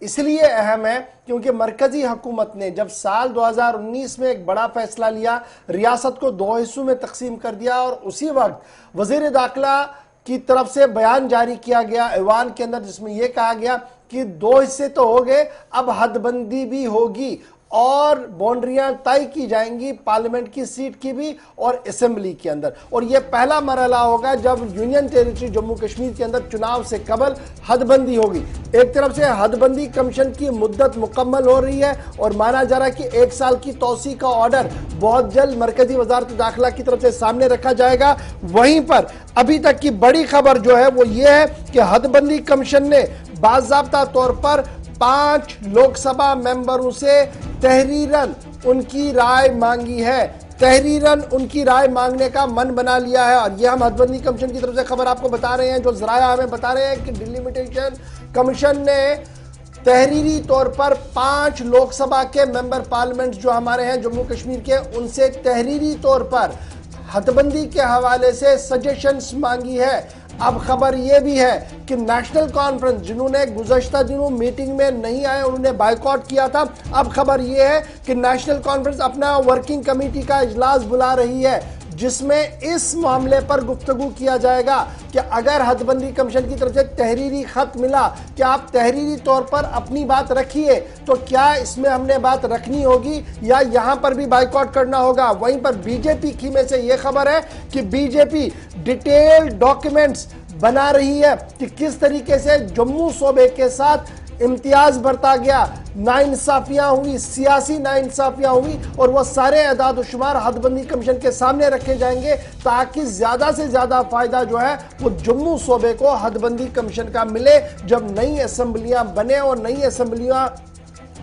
इसलिए अहम है क्योंकि मरकजी हुकूमत ने जब साल 2019 में एक बड़ा फैसला लिया, रियासत को 2 हिस्सों में तकसीम कर दिया और उसी वक्त वजीर दाखिला की तरफ से बयान जारी किया गया ऐवान के अंदर, जिसमें यह कहा गया कि 2 हिस्से तो हो गए, अब हदबंदी भी होगी और बाउंड्रियां तय की जाएंगी पार्लियामेंट की सीट की भी और असेंबली के अंदर। और यह पहला मरहला होगा जब यूनियन टेरिटरी जम्मू कश्मीर के अंदर चुनाव से कबल हदबंदी होगी। एक तरफ से हदबंदी कमीशन की मुद्दत मुकम्मल हो रही है और माना जा रहा है कि 1 साल की तौसी का ऑर्डर बहुत जल्द मरकजी वजारत दाखिला की तरफ से सामने रखा जाएगा। वहीं पर अभी तक की बड़ी खबर जो है वो ये है कि हदबंदी कमीशन ने बाज़ाब्ता तौर पर 5 लोकसभा मेंबरों से तहरीरन उनकी राय मांगी है। तहरीरन उनकी राय मांगने का मन बना लिया है और यह हम हदबंदी कमीशन की तरफ से खबर आपको बता रहे हैं। जो जराया हमें बता रहे हैं कि डिलिमिटेशन कमीशन ने तहरीरी तौर पर 5 लोकसभा के मेंबर पार्लियामेंट जो हमारे हैं जम्मू कश्मीर के, उनसे तहरीरी तौर पर हदबंदी के हवाले से सजेशंस मांगी है। अब खबर यह भी है कि नेशनल कॉन्फ्रेंस जिन्होंने गुज़श्ता दिनों मीटिंग में नहीं आए, उन्होंने बायकॉट किया था, अब खबर यह है कि नेशनल कॉन्फ्रेंस अपना वर्किंग कमेटी का इजलास बुला रही है जिसमें इस मामले पर गुफ्तगू किया जाएगा कि अगर हदबंदी कमीशन की तरफ से तहरीरी खत मिला कि आप तहरीरी तौर पर अपनी बात रखिए, तो क्या इसमें हमने बात रखनी होगी या यहां पर भी बाइकआउट करना होगा। वहीं पर बीजेपी की में से यह खबर है कि बीजेपी डिटेल्ड डॉक्यूमेंट्स बना रही है कि किस तरीके से जम्मू सूबे के साथ इम्तियाज बरता गया, नाइंसाफियां हुई, सियासी नाइंसाफियां हुई और वह सारे अदाद शुमार हदबंदी कमीशन के सामने रखे जाएंगे ताकि ज्यादा से ज्यादा फायदा जो है वो जम्मू सूबे को हदबंदी कमीशन का मिले। जब नई असेंबलियां बने और नई असेंबलियां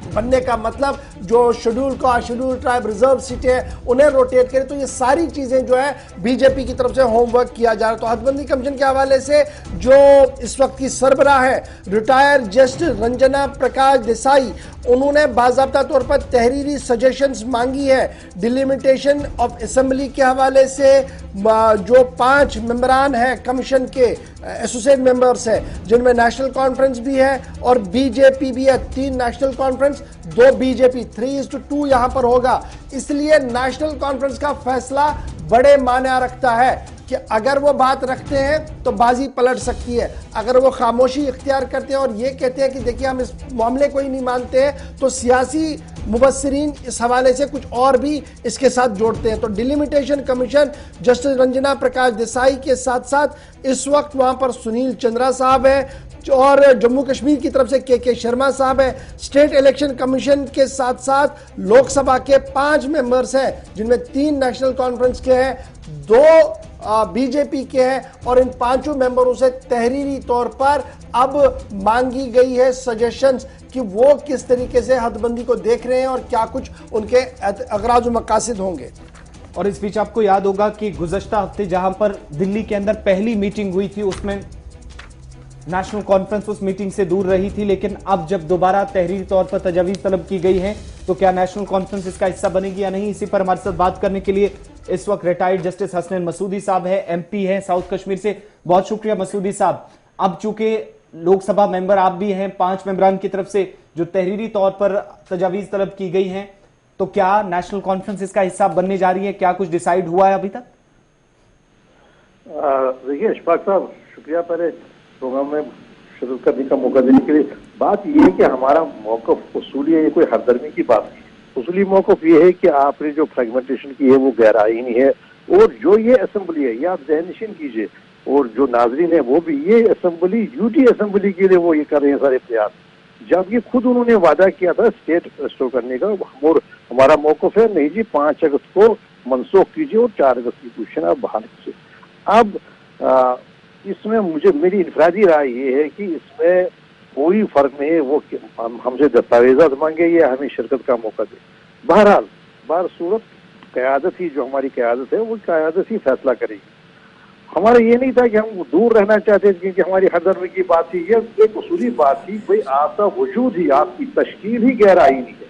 बनने का मतलब जो schedule caste, schedule tribe, reserve सीटें उन्हें रोटेट करें, तो ये सारी चीजें जो है बीजेपी की तरफ से होमवर्क किया जा रहा है। तो हदबंदी कमीशन के हवाले से जो इस वक्त की सरबराह है रिटायर जस्टिस रंजना प्रकाश देसाई, उन्होंने बाज़ाब्ता तौर पर तहरीरी सजेशंस मांगी है। डिलिमिटेशन ऑफ असेंबली के हवाले से जो 5 मेंबरान हैं कमीशन के एसोसिएट मेंबर्स हैं जिनमें नेशनल कॉन्फ्रेंस भी है और बीजेपी भी है, 3 नेशनल कॉन्फ्रेंस 2 बीजेपी, 3:2 यहां पर होगा। इसलिए नेशनल कॉन्फ्रेंस का फैसला बड़े मायने रखता है कि अगर वो बात रखते हैं तो बाजी पलट सकती है, अगर वो खामोशी इख्तियार करते हैं और ये कहते हैं कि देखिए हम इस मामले को ही नहीं मानते हैं, तो सियासी मुबस्सिरीन इस हवाले से कुछ और भी इसके साथ जोड़ते हैं। तो delimitation commission justice Ranjana Prakash Desai के साथ साथ इस वक्त वहां पर सुनील चंद्रा साहब है और जम्मू कश्मीर की तरफ से के शर्मा साहब है। स्टेट इलेक्शन कमीशन के साथ साथ लोकसभा के 5 मेंबर्स हैं जिनमें 3 नेशनल कॉन्फ्रेंस के हैं, 2 बीजेपी के हैं और इन 5 मेंबरों से तहरीरी तौर पर अब मांगी गई है सजेशंस कि वो किस तरीके से हदबंदी को देख रहे हैं और क्या कुछ उनके अगराज मकासद होंगे। और इस बीच आपको याद होगा कि गुज़श्ता हफ्ते जहां पर दिल्ली के अंदर पहली मीटिंग हुई थी उसमें नेशनल कॉन्फ्रेंस उस मीटिंग से दूर रही थी, लेकिन अब जब दोबारा तहरीरी तौर पर तजवीज़ तलब की गई है तो क्या नेशनल कॉन्फ्रेंस इसका हिस्सा बनेगी या नहीं, इसी पर हमारे साथ बात करने के लिए इस वक्त रिटायर्ड जस्टिस हसनैन मसूदी साहब है, एमपी है साउथ कश्मीर से। बहुत शुक्रिया मसूदी साहब। अब चूंकि लोकसभा मेंबर आप भी हैं, 5 मेंबरान की तरफ से जो तहरीरी तौर पर तजावीज तलब की गई हैं, तो क्या नेशनल कॉन्फ्रेंस इसका हिस्सा बनने जा रही है, क्या कुछ डिसाइड हुआ है अभी तक? देखिए अशफाक साहब, शुक्रिया पहले प्रोग्राम में शिरकत करने का मौका देने के लिए। बात यह है कि हमारा मौक़िफ़ उसूली है, ये कोई हरदर्मी की बात नहीं है। उसूली मौक़िफ़ ये है कि आपने जो फ्रेगमेंटेशन की है वो गैरआईनी है और जो ये असेंबली है ये आप ज़हननशीन कीजिए और जो नाज़रीन है वो भी, ये असेंबली यूटी असेंबली के लिए वो ये कर रहे हैं सारे प्रयास, जबकि खुद उन्होंने वादा किया था स्टेट रिस्टोर करने का। और हमारा मौक़िफ़ है नहीं जी, 5 अगस्त को मनसूख कीजिए और 4 अगस्त की पोजीशन आप बहाल कीजिए। अब इसमें मेरी इनफरादी राय ये है कि इसमें कोई फर्क नहीं है वो हमसे दस्तावेजात मांगे या हमें शिरकत का मौका दे। बहरहाल सूरत क़यादत ही, जो हमारी क़यादत है वो क़यादत ही फैसला करेगी। हमारा ये नहीं था कि हम दूर रहना चाहते थे क्योंकि हमारी हरदर्मी की बात थी, ये एक उसूली बात थी, भाई आपका वजूद ही, आपकी तश्कील ही गैरआईनी है।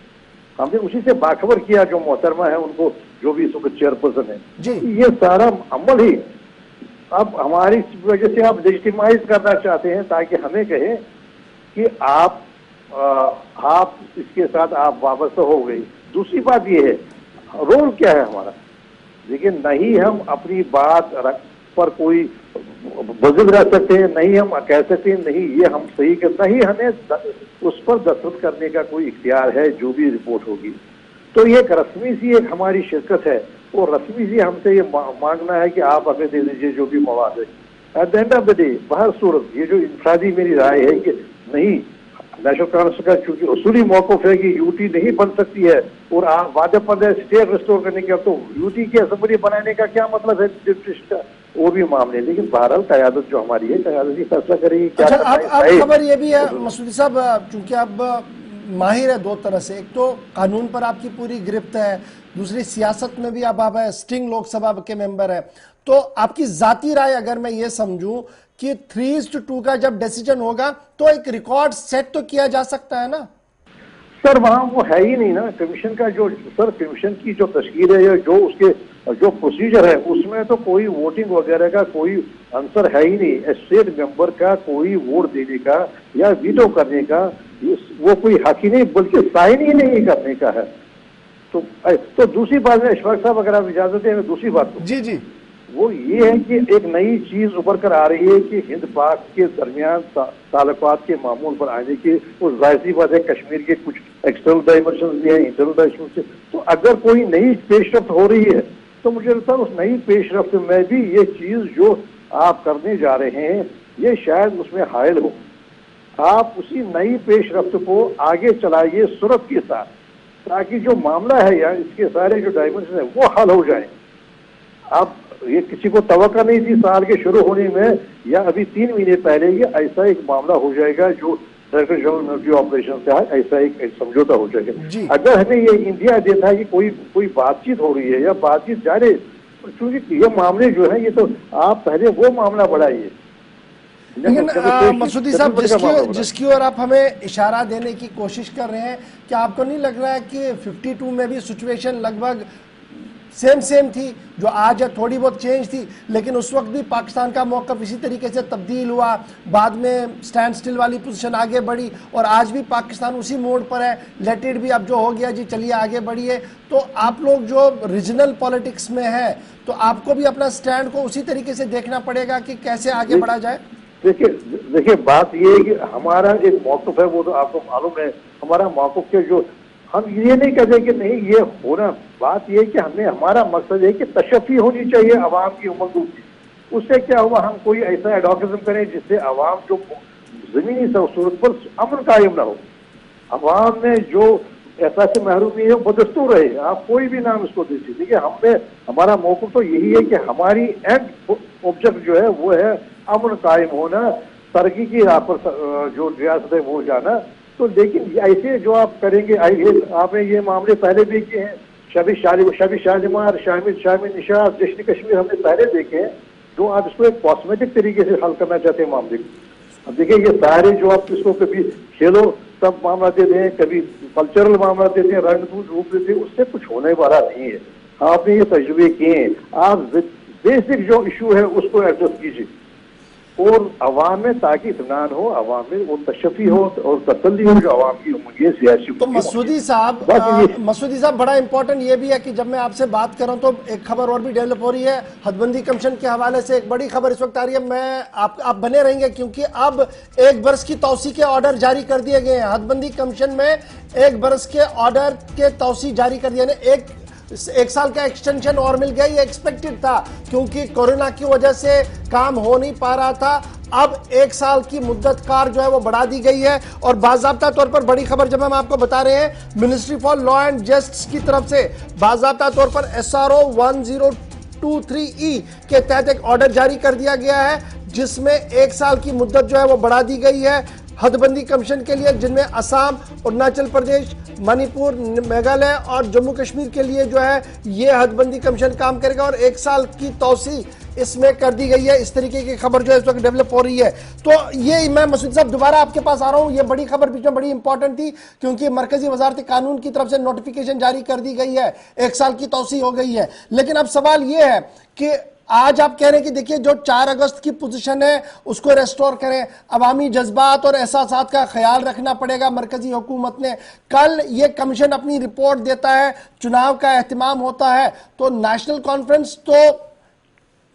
हमने उसी से बाखबर किया जो मोहतरमा है उनको, जो भी इस वक्त चेयरपर्सन है, ये सारा अमल ही अब हमारी वजह से आप लेजिटिमाइज करना चाहते हैं ताकि हमें कहें कि आप आप इसके साथ आप वापस हो गई। दूसरी बात ये है, रोल क्या है हमारा, लेकिन नहीं हम अपनी बात पर कोई बजुर्ग रह सकते हैं, नहीं हम कह सकते हैं नहीं ये हम सही करना ही, हमें उस पर दस्तखत करने का कोई इख्तियार है जो भी रिपोर्ट होगी। तो ये एक रस्मी सी एक हमारी शिरकत है, और रस्मी सी हमसे ये मांगना है कि आप हमें दे दीजिए जो भी मवाद है। At the end of the day बहर सूरत ये जो इंफरादी मेरी राय है कि नहीं, नेशनल कांग्रेस का चूंकि उसूली मौक़िफ़ है कि यूटी नहीं बन सकती है, और आप वादे पर स्टेट रिस्टोर करने का, तो यूटी की असेंबली बनाने का क्या मतलब है का वो भी मामले। लेकिन बहरहाल क़यादत जो हमारी है, क़यादत ही फैसला करेगी क्या। अच्छा, अब खबर ये भी है मसूदी साहब, चूंकि अब माहिर है दो तरह से, एक तो कानून पर आपकी पूरी गिरफ्त है, दूसरी सियासत में भी अब आप स्टिंग लोकसभा के मेंबर है, तो आपकी जाती राय अगर मैं ये समझूं कि 3:2 का जब डिसीजन होगा तो एक रिकॉर्ड सेट तो किया जा सकता है ना? सर वहाँ वो है ही नहीं ना कमीशन का, जो सर कमीशन की जो तश्कील है या जो उसके जो प्रोसीजर है उसमें तो कोई वोटिंग वगैरह का कोई आंसर है ही नहीं। स्टेट मेंबर का कोई वोट देने का या वीटो करने का वो कोई हक ही नहीं, बल्कि साइन ही नहीं करने का है। तो दूसरी बात है इशफाक साहब, अगर आप इजाजत दें दूसरी बात तो जी जी, वो ये है कि एक नई चीज उभर कर आ रही है कि हिंद पाक के दरमियान ताल्लुकात के मामूल पर आने की, वो जाहिर सी बात है कश्मीर के कुछ एक्सटर्नल डायमेंशन भी है, इंटरनल डायमेंशन। तो अगर कोई नई पेशरफ्त हो रही है तो मुझे लगता है उस नई पेशरफ्त में भी ये चीज जो आप करने जा रहे हैं ये शायद उसमें हायल हो। आप उसी नई पेशरफ्त को आगे चलाइए सूरत के साथ, ताकि जो मामला है या इसके सारे जो डायमेंशन है वो हल हो जाए। आप ये किसी को तवक्का नहीं थी साल के शुरू होने में या अभी 3 महीने पहले ये ऐसा एक मामला हो जाएगा जो डायरेक्टर जनरल मिलिट्री ऑपरेशन से है, ऐसा एक समझौता हो जाएगा। अगर हमें ये इंडिया देता है कि कोई बातचीत हो रही है या बातचीत जारी, क्योंकि ये मामले जो है ये तो आप पहले वो मामला बढ़ाइए। लेकिन मसूदी साहब, जिसकी ओर आप हमें इशारा देने की कोशिश कर रहे हैं, क्या आपको नहीं लग रहा है कि 52 में भी सिचुएशन लगभग सेम थी, जो आज है थोड़ी बहुत चेंज थी, लेकिन उस वक्त भी पाकिस्तान का मौक़िफ़ इसी तरीके से तब्दील हुआ, बाद में स्टैंड स्टिल वाली पोजीशन आगे बढ़ी, और आज भी पाकिस्तान उसी मोड़ पर है, लेट इट भी, अब जो हो गया जी चलिए आगे बढ़िए। तो आप लोग जो रीजनल पॉलिटिक्स में है तो आपको भी अपना स्टैंड को उसी तरीके से देखना पड़ेगा कि कैसे आगे बढ़ा जाए। देखिए बात ये है कि हमारा एक मौक़िफ़ है, वो तो आपको मालूम है हमारा मौक़िफ़ के जो, हम ये नहीं कहते कि नहीं ये होना, बात ये है कि हमें हमारा मकसद है कि तशफ़ी होनी चाहिए अवाम की उमंगों की। उससे क्या हुआ, हम कोई ऐसा एडवोकेज़म करें जिससे अवाम जो ज़मीनी सूरत पर अमन कायम ना हो, अवाम में जो ऐसा से महरूमी है बदस्तूर रहे, आप कोई भी नाम इसको दीजिए। देखिए हमने हमारा मौक़िफ़ तो यही है कि हमारी एंड ऑब्जेक्ट जो है वो है अमन कायम होना, तरक्की की राह पर जो रियासत है वो जाना। तो लेकिन ऐसे जो आप करेंगे, आपने ये मामले पहले भी किए हैं, शबी शालिमार, शामिल निशात, जश्न कश्मीर हमने पहले देखे हैं, जो आप इसको एक कॉस्मेटिक तरीके से हल करना चाहते हैं मामले को। अब देखिए ये सारे जो आप इसको कभी खेलो तब मामला देते हैं, कभी कल्चरल मामला देते हैं, रंगदूत रूप देते हैं, उससे कुछ होने वाला नहीं है। आपने ये तजुर्बे किए हैं, आप बेसिक जो इशू है उसको एड्रेस कीजिए और अवाम में ताकि इत्मीनान हो, अवाम में वो तशफ़ी हो और तसल्ली हो जो अवाम की उम्मीद सियासी। तो मसूदी साहब बड़ा इंपॉर्टेंट ये भी है कि जब मैं आपसे बात कर रहा हूं तो एक खबर और भी डेवलप हो रही है हदबंदी कमीशन के हवाले से, एक बड़ी खबर इस वक्त आ रही है। मैं आप बने रहेंगे क्योंकि अब 1 बरस की तौसी के ऑर्डर जारी कर दिए गए हैं। हदबंदी कमीशन में 1 बरस के ऑर्डर के तौसी जारी कर दिए, एक साल का एक्सटेंशन और मिल गया। ये एक्सपेक्टेड था क्योंकि कोरोना की वजह से काम हो नहीं पा रहा था। अब 1 साल की मुद्दत कार जो है वो बढ़ा दी गई है और बाज़ाब्ता तौर पर बड़ी खबर जब हम आपको बता रहे हैं, ministry for law and justice की तरफ से बाज़ाब्ता तौर पर SRO 1023E के तहत एक ऑर्डर जारी कर दिया गया है जिसमें 1 साल की मुद्दत जो है वो बढ़ा दी गई है हदबंदी कमीशन के लिए, जिनमें असम, अरुणाचल प्रदेश, मणिपुर, मेघालय और जम्मू कश्मीर के लिए जो है ये हदबंदी कमीशन काम करेगा और 1 साल की तौसी इसमें कर दी गई है। इस तरीके की खबर जो है इस वक्त डेवलप हो रही है। तो ये मैं मसूद साहब दोबारा आपके पास आ रहा हूं, ये बड़ी खबर बीच में बड़ी इंपॉर्टेंट थी क्योंकि मरकजी वजारत कानून की तरफ से नोटिफिकेशन जारी कर दी गई है, 1 साल की तौसी हो गई है। लेकिन अब सवाल ये है कि आज आप कह रहे हैं कि देखिए जो 4 अगस्त की पोजीशन है उसको रेस्टोर करें, अवामी जज्बात और एहसासात का ख्याल रखना पड़ेगा मरकजी हुकूमत ने। कल ये कमीशन अपनी रिपोर्ट देता है, चुनाव का एहतमाम होता है, तो नेशनल कॉन्फ्रेंस तो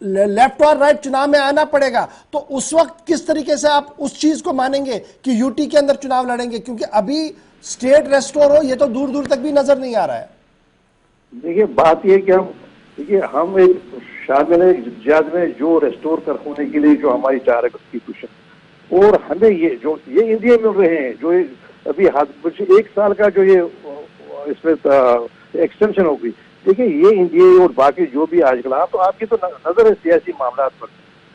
लेफ्ट और राइट चुनाव में आना पड़ेगा। तो उस वक्त किस तरीके से आप उस चीज को मानेंगे कि यूटी के अंदर चुनाव लड़ेंगे, क्योंकि अभी स्टेट रेस्टोर हो ये तो दूर दूर तक भी नजर नहीं आ रहा है। देखिए बात यह कि हम एक शामिल है जद्दोजहद में जो रेस्टोर कर होने के लिए जो हमारी 4 अगस्त की कोशिश, और हमें ये इंडिया मिल रहे हैं जो अभी 1 साल का जो ये इसमें एक्सटेंशन होगी। देखिए ये इंडिया और बाकी जो भी आजकल आप तो आपकी तो नजर है सियासी मामला पर।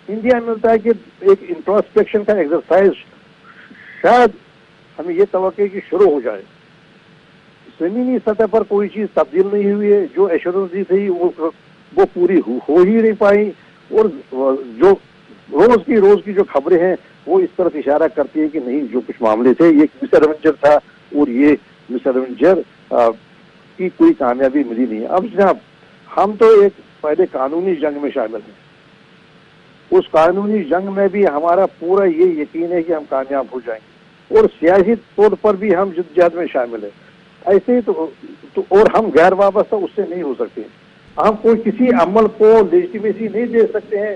इंडिया मिलता है कि एक इंट्रोस्पेक्शन का एक्सरसाइज शायद हमें ये तवक्को कि शुरू हो जाए। जमीनी सतह पर कोई चीज तब्दील नहीं हुई है, जो एश्योरेंस दी थी वो पूरी हो ही नहीं पाई, और जो रोज की जो खबरें हैं वो इस तरफ इशारा करती है कि नहीं जो कुछ मामले थे ये मिसएडवेंचर था और ये मिसएडवेंचर की कोई कामयाबी मिली नहीं। अब जनाब हम तो एक पहले कानूनी जंग में शामिल हैं, उस कानूनी जंग में भी हमारा पूरा ये यकीन है कि हम कामयाब हो जाएंगे, और सियासी तौर पर भी हम जद्दोजहद में शामिल है। ऐसे ही तो और हम गैर वाबस्ता उससे नहीं हो सकते। हम कोई किसी अमल को लेजिटिमेसी नहीं दे सकते हैं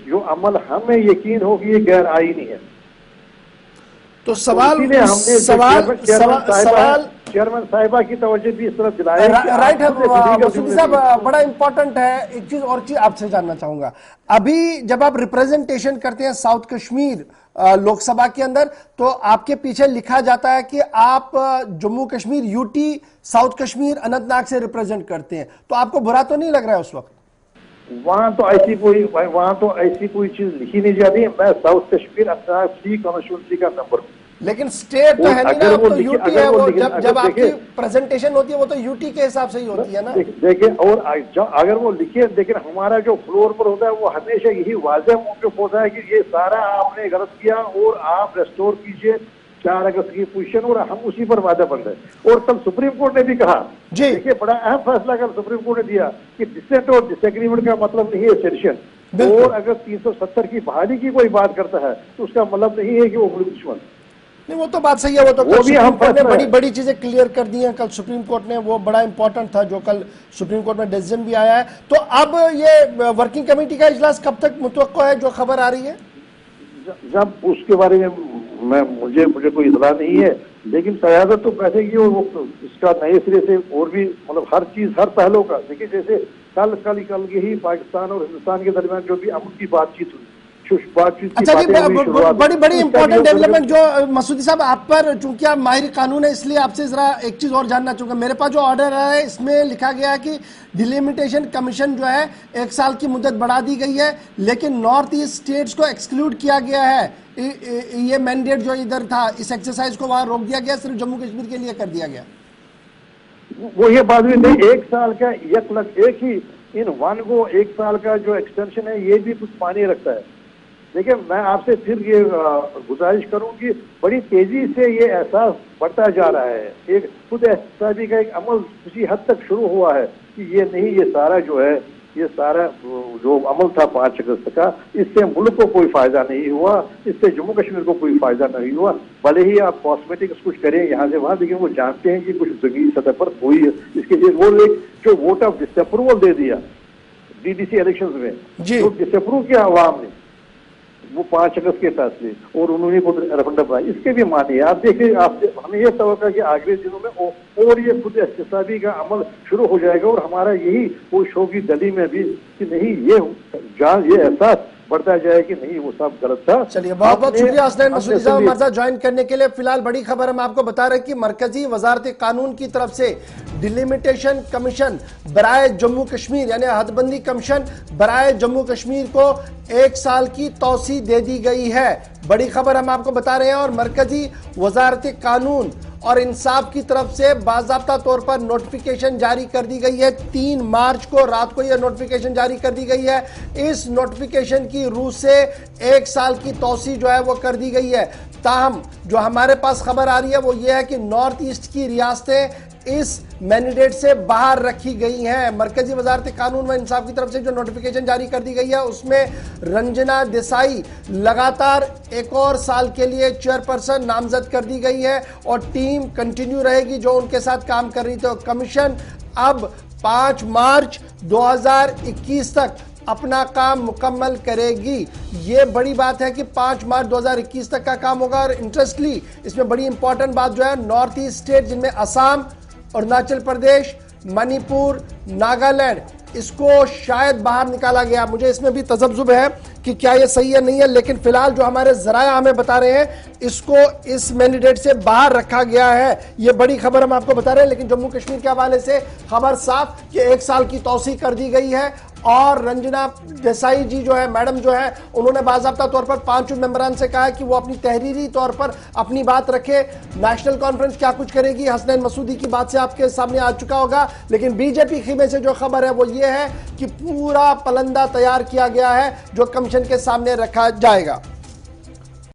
जो अमल हमें यकीन हो कि ये गैर आईनी है। तो सवाल चेयरमैन साहिबा की तवज्जो भी इस तरफ दिलाया। राइट है मसूदी साहब, बड़ा इंपॉर्टेंट है। एक चीज और चीज आपसे जानना चाहूंगा, अभी जब आप रिप्रेजेंटेशन करते हैं साउथ कश्मीर लोकसभा के अंदर, तो आपके पीछे लिखा जाता है कि आप जम्मू कश्मीर यूटी साउथ कश्मीर अनंतनाग से रिप्रेजेंट करते हैं, तो आपको बुरा तो नहीं लग रहा है उस वक्त? वहां तो ऐसी कोई चीज लिखी नहीं जाती। मैं साउथ कश्मीर अनंतनाग सी कॉन्स्टिट्यूंसी का मेंबर हूँ, लेकिन स्टेट तो है नहीं ना, तो यूटी है वो। जब आपकी प्रेजेंटेशन होती है वो तो यूटी के हिसाब से ही होती है ना। देखिए और अगर वो लिखे, लेकिन हमारा जो फ्लोर पर होता है वो हमेशा यही वाज़ेह मौक़िफ़ होता है कि ये सारा आपने गलत किया और आप रेस्टोर कीजिए 4 अगस्त की पोजीशन, और हम उसी पर वादा बन रहे। और कल सुप्रीम कोर्ट ने भी कहा, देखिए बड़ा अहम फैसला कल सुप्रीम कोर्ट ने दिया कि डिसेंट और डिसएग्रीमेंट का मतलब नहीं है सेडिशन। और अगर 370 की बहाली की कोई बात करता है तो उसका मतलब नहीं है कि वो मुल्क दुश्मन। नहीं, वो तो बात सही है। वो तो कल सुप्रीम कोर्ट ने बड़ी बड़ी चीजें क्लियर कर दी हैं कल सुप्रीम कोर्ट ने, वो बड़ा इंपॉर्टेंट था जो कल सुप्रीम कोर्ट में डिसीजन भी आया है। तो अब ये वर्किंग कमेटी का इजलास कब तक मुतवक्को है जो खबर आ रही है? जब उसके बारे में मुझे कोई इतला नहीं है, लेकिन क़यादत तो कहते कि वो इसका नए सिरे से और भी मतलब हर चीज हर पहलू का। देखिए जैसे कल ही पाकिस्तान और हिंदुस्तान के दरमियान जो भी अमन की बातचीत हुई, अच्छा जी, बड़ी इंपॉर्टेंट डेवलपमेंट जो मसूदी साहब आप पर, चूंकि आप माहिर कानून है इसलिए आपसे जरा एक चीज और जानना चाहूंगा। मेरे पास जो ऑर्डर है इसमें लिखा गया है कि डिलिमिटेशन कमीशन जो है 1 साल की मुद्दत बढ़ा दी गई है, लेकिन नॉर्थ ईस्ट स्टेट्स को एक्सक्लूड किया गया है। ये मैंडेट जो इधर था, इस एक्सरसाइज को वहां रोक दिया गया, सिर्फ जम्मू कश्मीर के लिए कर दिया गया। वो ये बात भी नहीं, 1 साल का एक ही इन वन को 1 साल का जो एक्सटेंशन है ये भी कुछ मायने रखता है। देखिए मैं आपसे फिर ये गुजारिश करूं कि बड़ी तेजी से ये एहसास बढ़ता जा रहा है। एक खुद एहसासी का एक अमल किसी हद तक शुरू हुआ है कि ये नहीं, ये सारा जो है, ये सारा जो अमल था 5 अगस्त का, इससे मुल्क को कोई फायदा नहीं हुआ, इससे जम्मू कश्मीर को कोई फायदा नहीं हुआ। भले ही आप कॉस्मेटिक्स कुछ करें यहाँ से वहां, लेकिन वो जानते हैं कि कुछ जमीनी सतह पर कोई इसके लिए वो एक जो वोट ऑफ डिसअप्रूवल दे दिया डीडीसी इलेक्शंस में, जो डिसअप्रूव किया अवाम ने, वो 5 अगस्त के फैसले और उन्होंने रेफरेंडम बनाया, इसके भी मानिए। आप देखिए, हमें यह तवक्को कि आगे दिनों में और ये खुद एहतसाबी का अमल शुरू हो जाएगा, और हमारा यही वो शो की गली में भी कि नहीं ये एहसास बढ़ता जाए कि नहीं वो सब गलत था। चलिए बहुत बहुत शुक्रिया हसनैन मसूदी साहब हमारे साथ ज्वाइन करने के लिए। फिलहाल बड़ी खबर हम आपको बता रहे हैं कि मरकजी वजारत कानून की तरफ से डिलिमिटेशन कमीशन बराए जम्मू कश्मीर यानी हदबंदी कमीशन बराए जम्मू कश्मीर को 1 साल की तौसी दे दी गई है। बड़ी खबर हम आपको बता रहे हैं। और मरकजी वजारत कानून और इंसाफ की तरफ से बाज़ाब्ता तौर पर नोटिफिकेशन जारी कर दी गई है। 3 मार्च को रात को यह नोटिफिकेशन जारी कर दी गई है। इस नोटिफिकेशन की रूह से 1 साल की तौसी जो है वो कर दी गई है। ताहम जो हमारे पास खबर आ रही है वो ये है कि नॉर्थ ईस्ट की रियासतें इस मैंडेट से बाहर रखी गई हैं। मरकजी वजारत कानून व इंसाफ की तरफ से जो नोटिफिकेशन जारी कर दी गई है उसमें रंजना देसाई लगातार एक और साल के लिए चेयरपर्सन नामजद कर दी गई है और टीम कंटिन्यू रहेगी जो उनके साथ काम कर रही थी। कमीशन अब 5 मार्च 2021 तक अपना काम मुकम्मल करेगी। ये बड़ी बात है कि 5 मार्च 2021 तक का काम होगा। और इंटरेस्टली इसमें बड़ी इंपॉर्टेंट बात जो है, नॉर्थ ईस्ट स्टेट जिनमें असम, अरुणाचल प्रदेश, मणिपुर, नागालैंड, इसको शायद बाहर निकाला गया। मुझे इसमें भी तजब्जुब है कि क्या ये सही है नहीं है, लेकिन फिलहाल जो हमारे जराया हमें बता रहे हैं इसको इस मैंडेट से बाहर रखा गया है। ये बड़ी खबर हम आपको बता रहे हैं। लेकिन जम्मू कश्मीर के हवाले से खबर साफ कि 1 साल की तौसीह कर दी गई है और रंजना देसाई जी जो है, मैडम जो है, उन्होंने बाज़ाब्ता तौर पर 5 मेंबरान से कहा कि वो अपनी तहरीरी तौर पर अपनी बात रखे। नेशनल कॉन्फ्रेंस क्या कुछ करेगी, हसनैन मसूदी की बात से आपके सामने आ चुका होगा। लेकिन बीजेपी खीमे से जो खबर है वो ये है कि पूरा पलंदा तैयार किया गया है जो कमीशन के सामने रखा जाएगा।